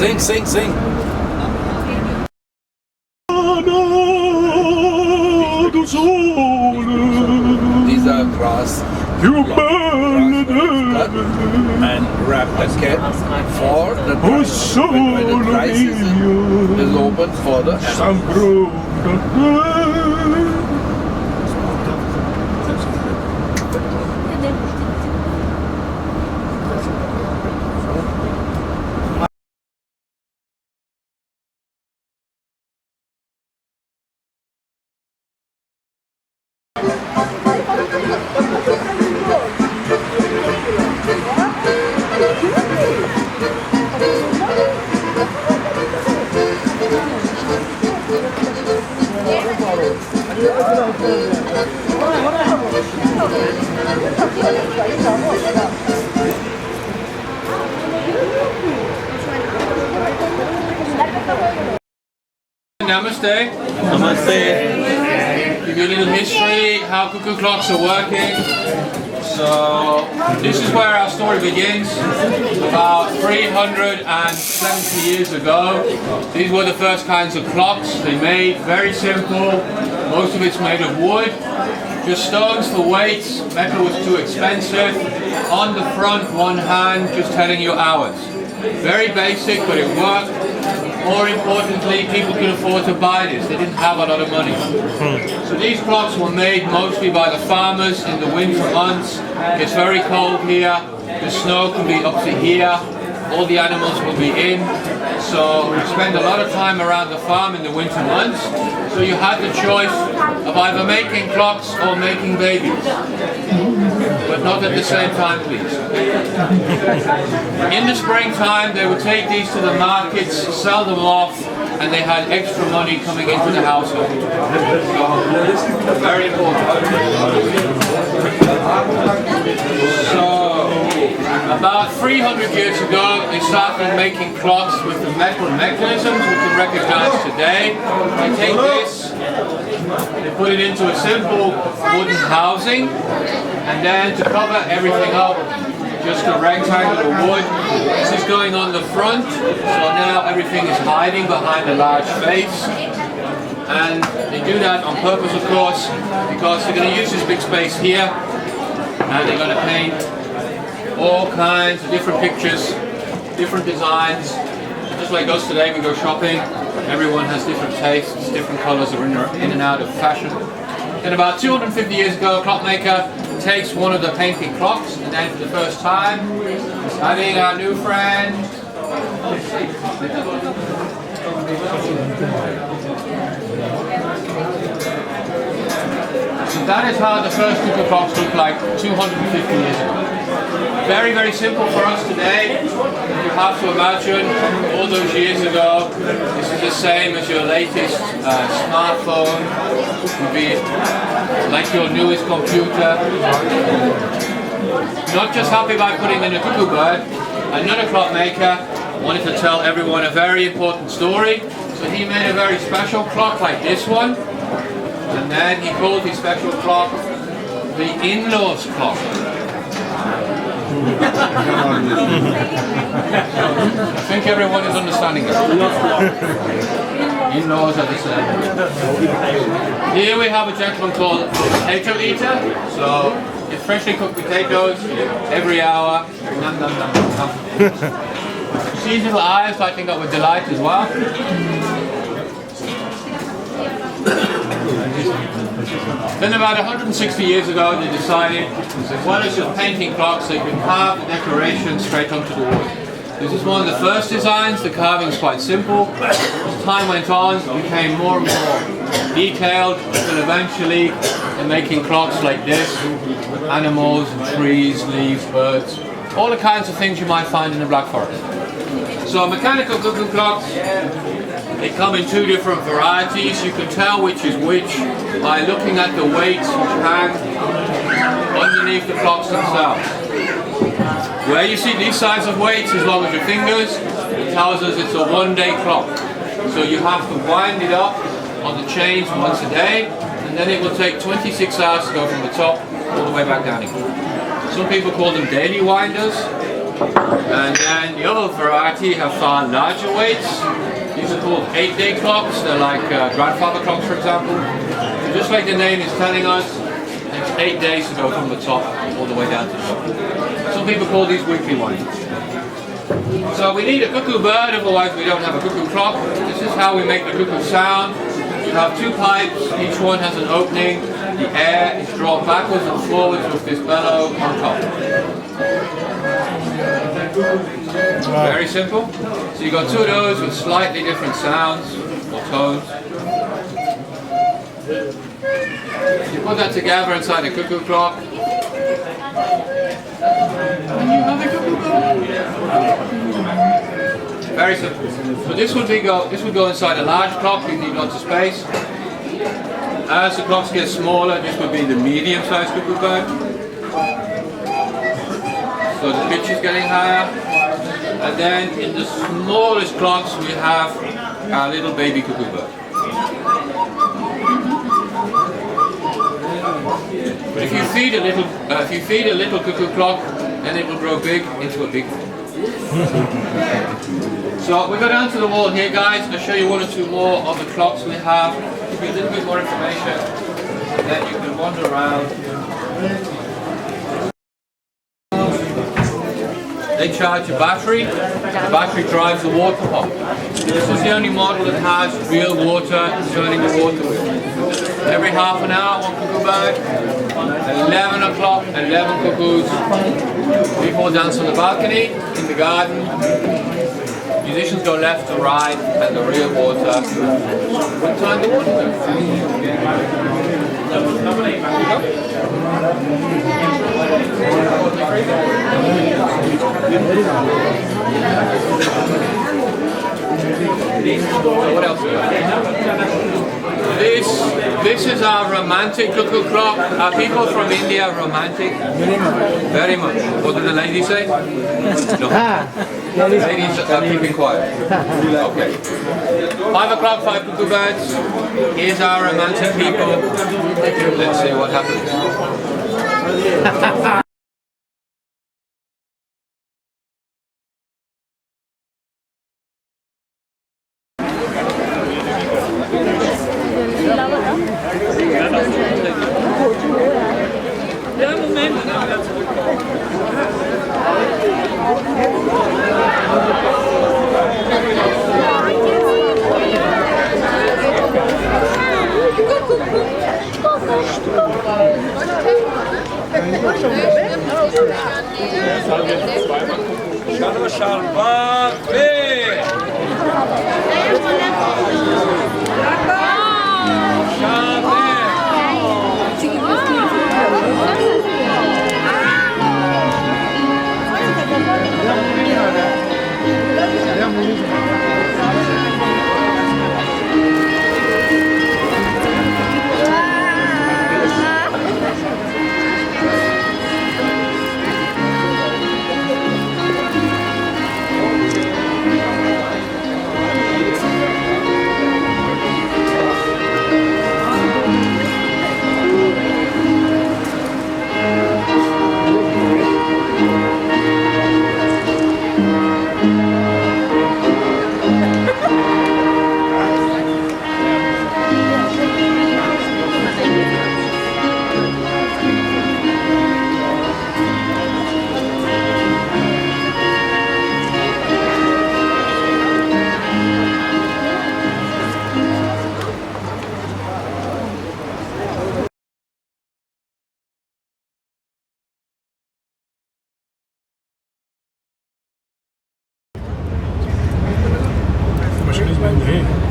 Sing, sing, sing. These are grass and wrap the cat for the dry season. When the dry season is open for the animals. Namaste. Namaste. Give you a little history, how cuckoo clocks are working. So, this is where our story begins. About 370 years ago, these were the first kinds of clocks they made. Very simple. Most of it's made of wood. Just stones for weights. Metal was too expensive. On the front, one hand, just telling you hours. Very basic, but it worked. More importantly, people could afford to buy this. They didn't have a lot of money. So these clocks were made mostly by the farmers in the winter months. It's very cold here. The snow can be up to here. All the animals will be in. So we spend a lot of time around the farm in the winter months. So you had the choice of either making clocks or making babies. But not at the same time, please. In the springtime, they would take these to the markets, sell them off, and they had extra money coming into the household. So, very important. So, about 300 years ago, they started making clocks with the metal mechanisms we can recognize today. They take this, they put it into a simple wooden housing, and then to cover everything up, just a rectangle of wood. This is going on the front, so now everything is hiding behind a large face. And they do that on purpose, of course, because they're going to use this big space here, and they're going to paint all kinds of different pictures, different designs. Just like us today, we go shopping. Everyone has different tastes, different colours are in and out of fashion. And about 250 years ago, a clockmaker takes one of the painted clocks, and then for the first time, having our new friend. So that is how the first cuckoo clocks looked like 250 years ago. Very, very simple for us today. You have to imagine all those years ago, this is the same as your latest smartphone. It would be like your newest computer. Not just happy by putting in a cuckoo bird, another clockmaker wanted to tell everyone a very important story. So he made a very special clock like this one. And then he called his special clock the in-laws clock. I think everyone is understanding it. In-laws are the same. Here we have a gentleman called the potato eater. So it's freshly cooked potatoes every hour. Nom, nom, nom, nom. See his little eyes lighting up with delight as well. Then about 160 years ago they decided, as well as just painting clocks, they could carve the decoration straight onto the wood. This is one of the first designs. The carving is quite simple. As time went on, it became more and more detailed, until eventually they're making clocks like this, with animals, trees, leaves, birds, all the kinds of things you might find in the Black Forest. So mechanical cuckoo clocks, they come in two different varieties. You can tell which is which by looking at the weights which hang underneath the clocks themselves. Where you see these size of weights, as long as your fingers, it tells us it's a one-day clock. So you have to wind it up on the chains once a day, and then it will take 26 hours to go from the top all the way back down again. Some people call them daily winders. And then the other variety have far larger weights. These are called 8-day clocks. They're like grandfather clocks, for example. So just like the name is telling us, it takes 8 days to go from the top all the way down to the bottom. Some people call these weekly ones. So we need a cuckoo bird, otherwise we don't have a cuckoo clock. This is how we make the cuckoo sound. You have two pipes, each one has an opening. The air is drawn backwards and forwards with this bellow on top. Very simple. So you've got two of those with slightly different sounds or tones. You put that together inside a cuckoo clock. And you have a cuckoo clock. Very simple. So this would go inside a large clock. You need lots of space. As the clocks get smaller, this would be the medium-sized cuckoo bird. So the pitch is getting higher. And then in the smallest clocks we have our little baby cuckoo bird. But if you feed a little cuckoo clock, then it will grow big into a big one. So we go down to the wall here, guys. I'll show you one or two more of the clocks we have. Give you a little bit more information, and then you can wander around. They charge a battery. The battery drives the water pump. This is the only model that has real water turning the water wheel. Every half an hour, one cuckoo bird. 11 o'clock, 11 cuckoos. People dance on the balcony, in the garden. Musicians go left to right, and the real water. What time the water goes? What else? This is our romantic cuckoo clock. Are people from India romantic? Very much. What did the lady say? No. Ladies are keeping quiet. Okay. 5 o'clock, 5 cuckoo birds. Here's our romantic people. Let's see what happens. Машина из Бангли.